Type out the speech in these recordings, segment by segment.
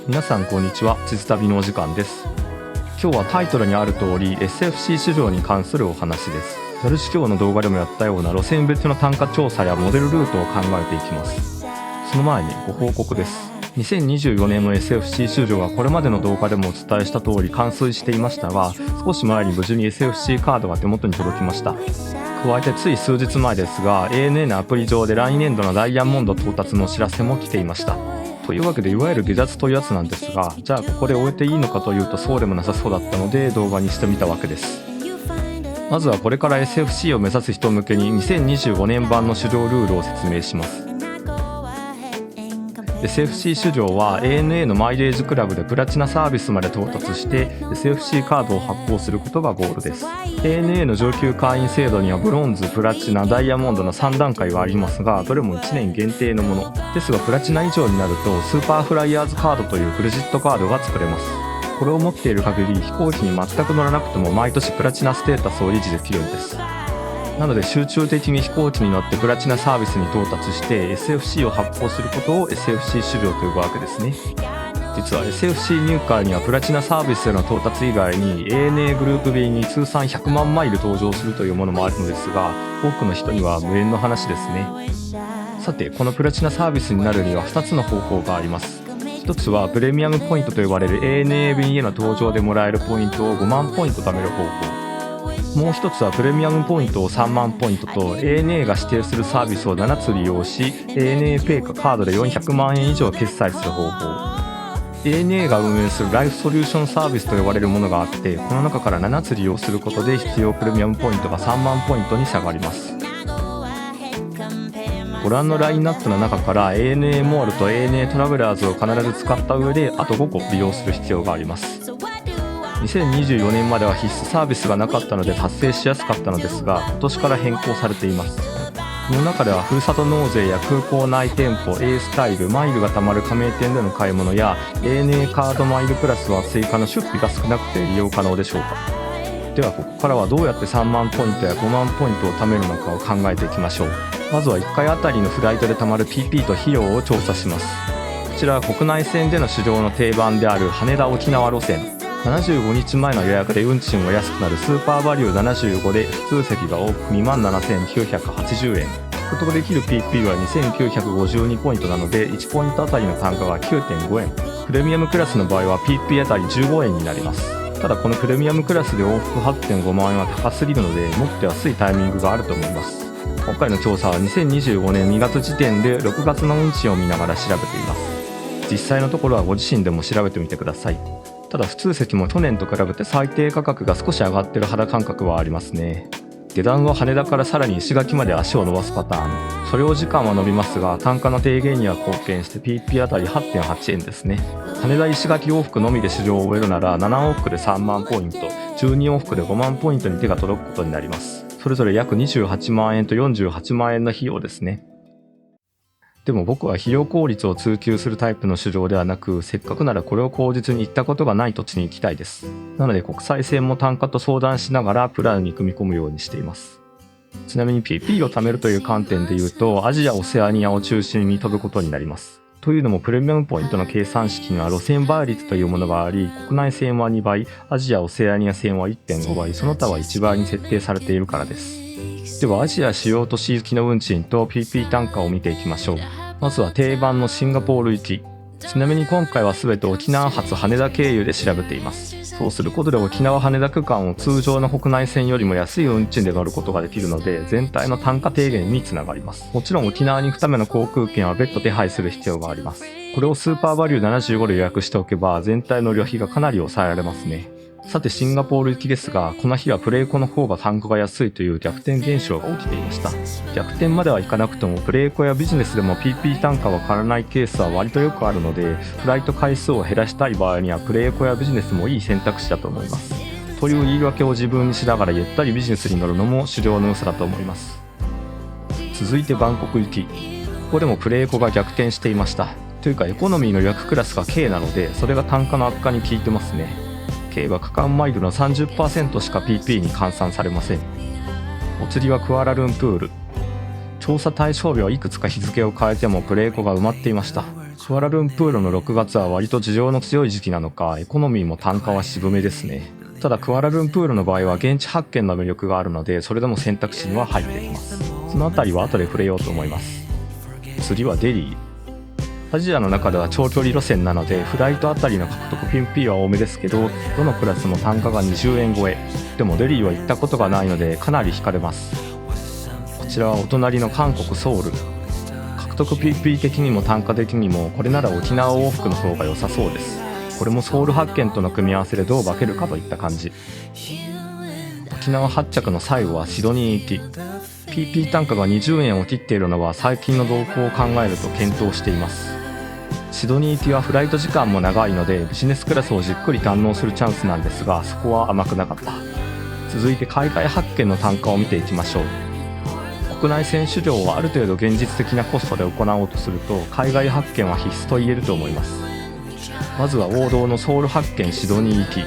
皆さんこんにちは。地図旅のお時間です。今日はタイトルにある通り SFC 市場に関するお話です。ダルシ今日の動画でもやったような路線別の単価調査やモデルルートを考えていきます。その前にご報告です。2024年の SFC 市場はこれまでの動画でもお伝えした通り完遂していましたが、少し前に無事に SFC カードが手元に届きました。加えてつい数日前ですが ANA アプリ上で来年度のダイヤモンド到達のお知らせも来ていました。というわけでいわゆる下脱というやつなんですが、じゃあここで終えていいのかというとそうでもなさそうだったので動画にしてみたわけです。まずはこれから SFC を目指す人向けに2025年版の市場ルールを説明します。SFC 市場は ANA のマイレージクラブでプラチナサービスまで到達して SFC カードを発行することがゴールです。 ANA の上級会員制度にはブロンズ、プラチナ、ダイヤモンドの3段階がありますが、どれも1年限定のものですが、プラチナ以上になるとスーパーフライヤーズカードというクレジットカードが作れます。これを持っている限り飛行機に全く乗らなくても毎年プラチナステータスを維持できるんです。なので集中的に飛行機に乗ってプラチナサービスに到達して SFC を発行することを SFC 市場と呼ぶわけですね。実は SFC 入会にはプラチナサービスへの到達以外に ANA グループ便に通算100万マイル登場するというものもあるのですが、多くの人には無縁の話ですね。さてこのプラチナサービスになるには2つの方法があります。一つはプレミアムポイントと呼ばれる ANA 便への搭乗でもらえるポイントを5万ポイント貯める方法、もう一つはプレミアムポイントを3万ポイントと ANA が指定するサービスを7つ利用し ANA ペイかカードで400万円以上決済する方法。 ANA が運営するライフソリューションサービスと呼ばれるものがあって、この中から7つ利用することで必要プレミアムポイントが3万ポイントに下がります。ご覧のラインナップの中から ANA モールと ANA トラベラーズを必ず使った上であと5個利用する必要があります。2024年までは必須サービスがなかったので達成しやすかったのですが、今年から変更されています。この中ではふるさと納税や空港内店舗、A スタイル、マイルが貯まる加盟店での買い物や ANA カードマイルプラスは追加の出費が少なくて利用可能でしょうか。ではここからはどうやって3万ポイントや5万ポイントを貯めるのかを考えていきましょう。まずは1回あたりのフライトで貯まる PP と費用を調査します。こちらは国内線での市場の定番である羽田沖縄路線、75日前の予約で運賃が安くなるスーパーバリュー75で普通席が往復 27,980 円、獲得できる PP は 2,952 ポイントなので1ポイントあたりの単価が 9.5 円、プレミアムクラスの場合は PP あたり15円になります。ただこのプレミアムクラスで往復 8.5 万円は高すぎるのでもっと安いタイミングがあると思います。今回の調査は2025年2月時点で6月の運賃を見ながら調べています。実際のところはご自身でも調べてみてください。ただ普通席も去年と比べて最低価格が少し上がっている肌感覚はありますね。下段は羽田からさらに石垣まで足を伸ばすパターン、所要時間は伸びますが単価の低減には貢献して PP あたり 8.8 円ですね。羽田石垣往復のみで市場を終えるなら7往復で3万ポイント、12往復で5万ポイントに手が届くことになります。それぞれ約28万円と48万円の費用ですね。でも僕は費用効率を追求するタイプの市場ではなく、せっかくならこれを口実に行ったことがない土地に行きたいです。なので国際線も単価と相談しながらプランに組み込むようにしています。ちなみに PP を貯めるという観点で言うとアジア・オセアニアを中心に飛ぶことになります。というのもプレミアムポイントの計算式には路線倍率というものがあり、国内線は2倍、アジア・オセアニア線は 1.5 倍、その他は1倍に設定されているからです。ではアジア主要都市行きの運賃と PP 単価を見ていきましょう。まずは定番のシンガポール行き。ちなみに今回は全て沖縄発羽田経由で調べています。そうすることで沖縄羽田区間を通常の国内線よりも安い運賃で乗ることができるので全体の単価低減につながります。もちろん沖縄に行くための航空券は別途手配する必要があります。これをスーパーバリュー75で予約しておけば全体の旅費がかなり抑えられますね。さてシンガポール行きですが、この日はプレーコの方が単価が安いという逆転現象が起きていました。逆転まではいかなくともプレーコやビジネスでも PP 単価は変わらないケースは割とよくあるので、フライト回数を減らしたい場合にはプレーコやビジネスもいい選択肢だと思います。という言い訳を自分にしながらゆったりビジネスに乗るのも市場の良さだと思います。続いてバンコク行き。ここでもプレーコが逆転していました。というかエコノミーの予約クラスが K なので、それが単価の悪化に効いてますね。K は区間マイルの 30% しか PP に換算されません。お釣りはクアラルンプール。調査対象日はいくつか日付を変えてもプレーコが埋まっていました。クアラルンプールの6月は割と需要の強い時期なのか、エコノミーも単価は渋めですね。ただクアラルンプールの場合は現地発見の魅力があるので、それでも選択肢には入ってきます。そのあたりは後で触れようと思います。次はデリー。アジアの中では長距離路線なので、フライトあたりの獲得 PMP は多めですけど、どのクラスも単価が20円超え。でもデリーは行ったことがないのでかなり惹かれます。こちらはお隣の韓国ソウル。獲得 PMP 的にも単価的にもこれなら沖縄往復の方が良さそうです。これもソウル発見との組み合わせでどう化けるかといった感じ。沖縄発着の最後はシドニー行き。PP 単価が20円を切っているのは最近の動向を考えると検討しています。シドニー行きはフライト時間も長いのでビジネスクラスをじっくり堪能するチャンスなんですが、そこは甘くなかった。続いて海外発見の単価を見ていきましょう。国内線市場をある程度現実的なコストで行おうとすると海外発見は必須と言えると思います。まずは王道のソウル発見シドニー行き。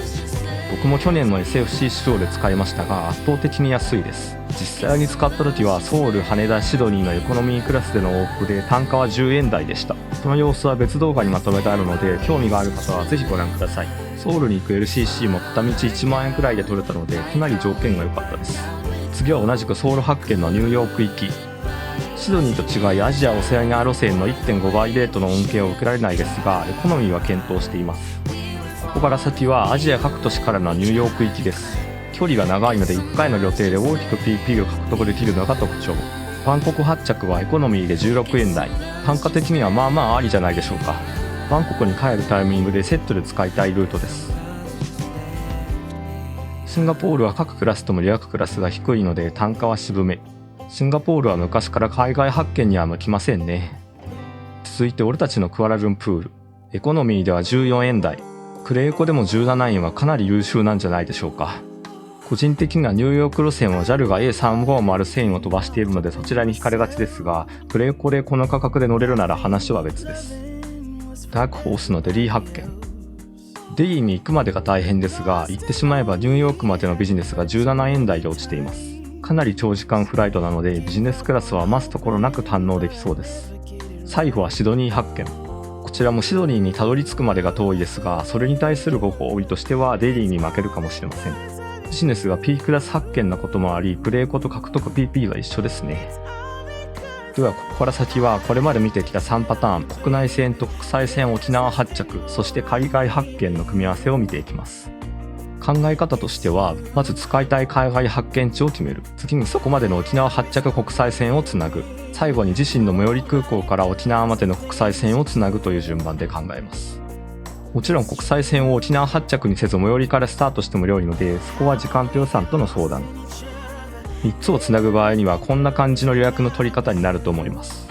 僕も去年の SFC 市場で使いましたが圧倒的に安いです。実際に使った時はソウル、羽田、シドニーのエコノミークラスでの往復で単価は10円台でした。その様子は別動画にまとめてあるので興味がある方はぜひご覧ください。ソウルに行く LCC も片道1万円くらいで取れたのでかなり条件が良かったです。次は同じくソウル発見のニューヨーク行き。シドニーと違いアジア・オセアニア路線の 1.5 倍レートの恩恵を受けられないですがエコノミーは検討しています。ここから先はアジア各都市からのニューヨーク行きです。距離が長いので1回の旅程で大きく PP を獲得できるのが特徴。バンコク発着はエコノミーで16円台。単価的にはまあまあありじゃないでしょうか。バンコクに帰るタイミングでセットで使いたいルートです。シンガポールは各クラスとも予約クラスが低いので単価は渋め。シンガポールは昔から海外発見には向きませんね。続いて俺たちのクアラルンプール。エコノミーでは14円台。クレエコでも17円はかなり優秀なんじゃないでしょうか。個人的にはニューヨーク路線は JAL が A350 線を飛ばしているのでそちらに惹かれがちですが、クレエコでこの価格で乗れるなら話は別です。ダークホースのデリー発見。デリーに行くまでが大変ですが、行ってしまえばニューヨークまでのビジネスが17円台で落ちています。かなり長時間フライトなのでビジネスクラスは余すところなく堪能できそうです。最後はシドニー発見。こちらもシドニーにたどり着くまでが遠いですが、それに対するご褒美としてはデリーに負けるかもしれません。ビジネスが P クラス発見なこともあり、プレーコと獲得 PP は一緒ですね。ではここから先はこれまで見てきた3パターン、国内線と国際線沖縄発着、そして海外発見の組み合わせを見ていきます。考え方としては、まず使いたい海外発見地を決める。次にそこまでの沖縄発着国際線をつなぐ。最後に自身の最寄り空港から沖縄までの国際線をつなぐという順番で考えます。もちろん国際線を沖縄発着にせず最寄りからスタートしても良いので、そこは時間と予算との相談。3つをつなぐ場合にはこんな感じの予約の取り方になると思います。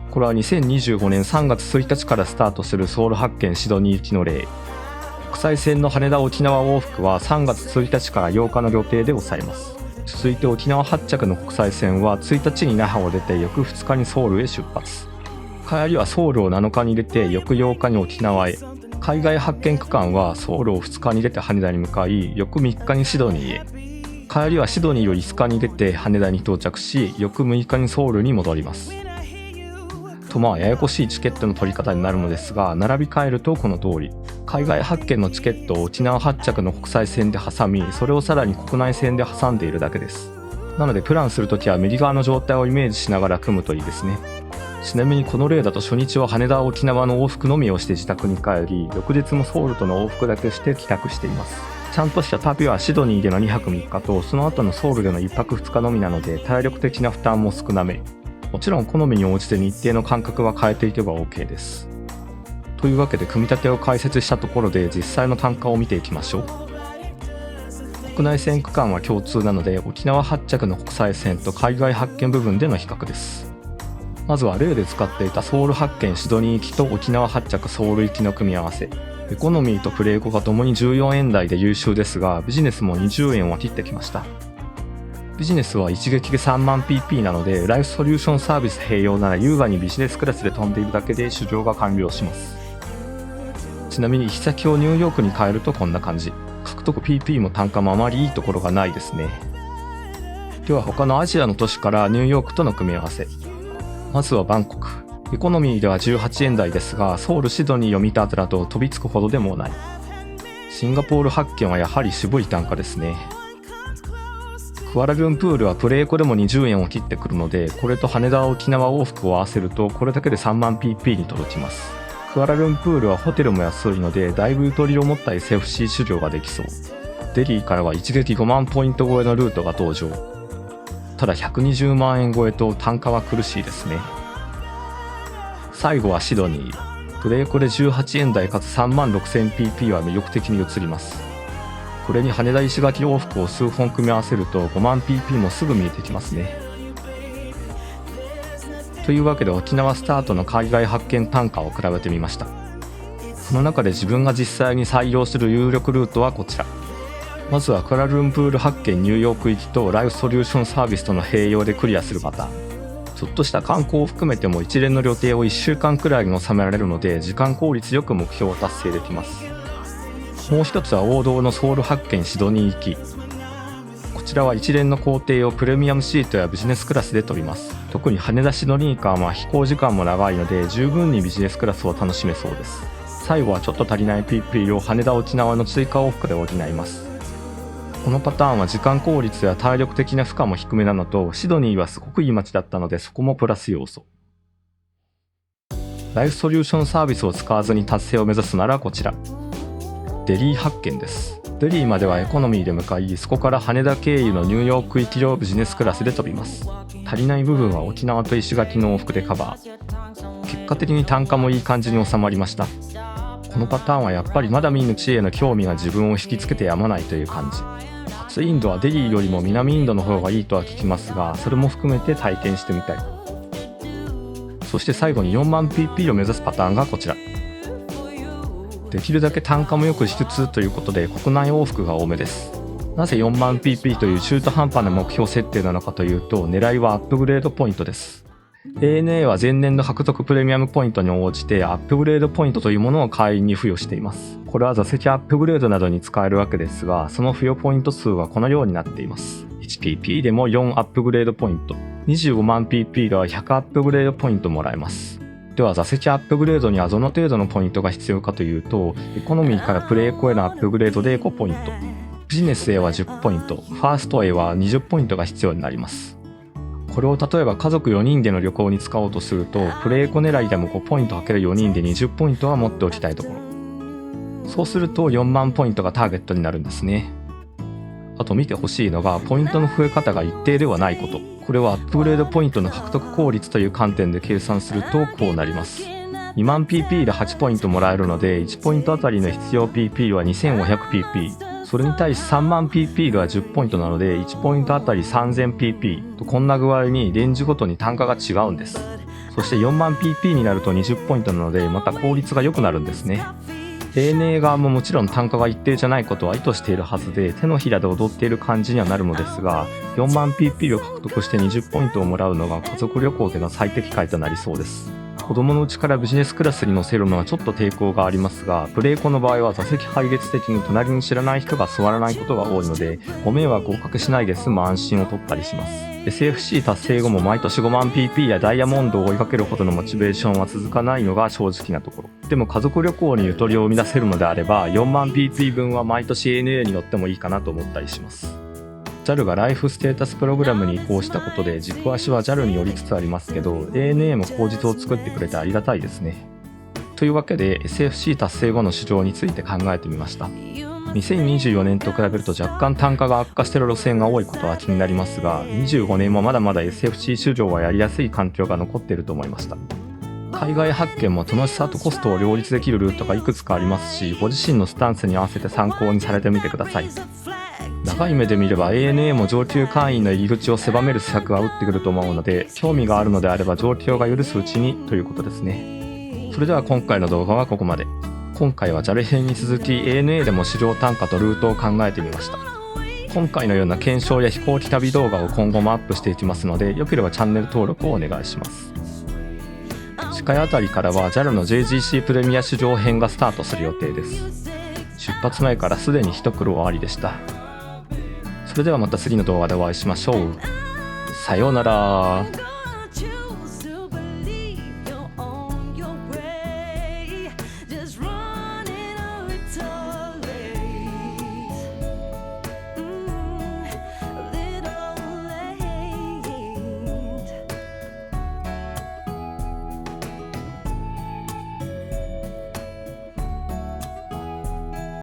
これは2025年3月1日からスタートするソウル発見シドニー行きの例。国際線の羽田沖縄往復は3月1日から8日の予定で抑えます。続いて沖縄発着の国際線は1日に那覇を出て翌2日にソウルへ出発。帰りはソウルを7日に出て翌8日に沖縄へ。海外発見区間はソウルを2日に出て羽田に向かい、翌3日にシドニーへ。帰りはシドニーを5日に出て羽田に到着し、翌6日にソウルに戻ります。とややこしいチケットの取り方になるのですが、並び替えるとこの通り。海外発見のチケットを沖縄発着の国際線で挟み、それをさらに国内線で挟んでいるだけです。なのでプランするときは右側の状態をイメージしながら組むといいですね。ちなみにこの例だと初日は羽田沖縄の往復のみをして自宅に帰り、翌日もソウルとの往復だけして帰宅しています。ちゃんとした旅はシドニーでの2泊3日とその後のソウルでの1泊2日のみなので体力的な負担も少なめ。もちろん好みに応じて日程の間隔は変えていけば OK です。というわけで組み立てを解説したところで実際の単価を見ていきましょう。国内線区間は共通なので沖縄発着の国際線と海外発見部分での比較です。まずは例で使っていたソウル発見シドニー行きと沖縄発着ソウル行きの組み合わせ。エコノミーとプレーコがともに14円台で優秀ですが、ビジネスも20円を切ってきました。ビジネスは一撃で3万 PP なので、ライフソリューションサービス併用なら優雅にビジネスクラスで飛んでいるだけで主張が完了します。ちなみに行き先をニューヨークに変えるとこんな感じ。獲得 PP も単価もあまりいいところがないですね。では他のアジアの都市からニューヨークとの組み合わせ。まずはバンコク。エコノミーでは18円台ですが、ソウル、シドニーを見た後だと飛びつくほどでもない。シンガポール発見はやはり渋い単価ですね。クアラルンプールはプレエコでも20円を切ってくるので、これと羽田沖縄往復を合わせるとこれだけで3万 pp に届きます。クアラルンプールはホテルも安いので、だいぶゆとりを持った SFC 市場ができそう。デリーからは一撃5万ポイント超えのルートが登場。ただ120万円超えと単価は苦しいですね。最後はシドニー。プレエコで18円台かつ3万 6000pp は魅力的に映ります。これに羽田石垣往復を数本組み合わせると5万 pp もすぐ見えてきますね。というわけで沖縄スタートの海外発見単価を比べてみました。その中で自分が実際に採用する有力ルートはこちら。まずはクアラルンプール発見ニューヨーク行きとライフソリューションサービスとの併用でクリアするパターン。ちょっとした観光を含めても一連の旅程を1週間くらいに収められるので、時間効率よく目標を達成できます。もう一つは王道のソウル発見シドニー行き。こちらは一連の工程をプレミアムシートやビジネスクラスで飛びます。特に羽田シドニー間は飛行時間も長いので十分にビジネスクラスを楽しめそうです。最後はちょっと足りない PP を羽田沖縄の追加往復で補います。このパターンは時間効率や体力的な負荷も低めなのと、シドニーはすごくいい街だったのでそこもプラス要素。ライフソリューションサービスを使わずに達成を目指すならこちら。デリー発見です。デリーまではエコノミーで向かい、そこから羽田経由のニューヨーク行きをビジネスクラスで飛びます。足りない部分は沖縄と石垣の往復でカバー。結果的に単価もいい感じに収まりました。このパターンはやっぱりまだ見ぬ地への興味が自分を引きつけてやまないという感じ。初インドはデリーよりも南インドの方がいいとは聞きますが、それも含めて体験してみたい。そして最後に4万 pp を目指すパターンがこちら。できるだけ単価も良くしつつということで国内往復が多めです。なぜ4万 pp という中途半端な目標設定なのかというと、狙いはアップグレードポイントです。ANA は前年の獲得プレミアムポイントに応じてアップグレードポイントというものを会員に付与しています。これは座席アップグレードなどに使えるわけですが、その付与ポイント数はこのようになっています。1pp でも4アップグレードポイント、25万 pp では100アップグレードポイントもらえます。では座席アップグレードにはどの程度のポイントが必要かというと、エコノミーからプレエコへのアップグレードで5ポイント、ビジネスへは10ポイント、ファーストへは20ポイントが必要になります。これを例えば家族4人での旅行に使おうとすると、プレエコ狙いでも5ポイント ×4 人で20ポイントは持っておきたいところ。そうすると4万ポイントがターゲットになるんですね。あと見てほしいのが、ポイントの増え方が一定ではないこと。これはアップグレードポイントの獲得効率という観点で計算するとこうなります。2万 pp で8ポイントもらえるので、1ポイントあたりの必要 pp は 2500pp。それに対し3万 pp では10ポイントなので、1ポイントあたり 3000pp と、こんな具合にレンジごとに単価が違うんです。そして4万 pp になると20ポイントなので、また効率が良くなるんですね。ANA 側ももちろん単価が一定じゃないことは意図しているはずで、手のひらで踊っている感じにはなるのですが、4万 pp を獲得して20ポイントをもらうのが家族旅行での最適解となりそうです。子供のうちからビジネスクラスに乗せるのはちょっと抵抗がありますが、プレエコの場合は座席配列的に隣に知らない人が座らないことが多いので、ご迷惑をおかけしないで済む安心を取ったりします。SFC 達成後も毎年5万 pp やダイヤモンドを追いかけるほどのモチベーションは続かないのが正直なところ。でも家族旅行にゆとりを生み出せるのであれば、4万 pp 分は毎年 ANA に乗ってもいいかなと思ったりします。JAL がライフステータスプログラムに移行したことで軸足は JAL に寄りつつありますけど、 ANA も口実を作ってくれてありがたいですね。というわけで SFC 達成後の市場について考えてみました。2024年と比べると若干単価が悪化している路線が多いことは気になりますが、25年もまだまだ SFC 市場はやりやすい環境が残っていると思いました。海外発見も楽しさとコストを両立できるルートがいくつかありますし、ご自身のスタンスに合わせて参考にされてみてください。長い目で見れば ANA も上級会員の入り口を狭める施策は打ってくると思うので、興味があるのであれば状況が許すうちにということですね。それでは今回の動画はここまで。今回は JAL 編に続き ANA でも市場単価とルートを考えてみました。今回のような検証や飛行機旅動画を今後もアップしていきますので、よければチャンネル登録をお願いします。次回あたりからは JAL の JGC プレミア市場編がスタートする予定です。出発前からすでに一苦労ありでした。それではまた次の動画でお会いしましょう。さようなら。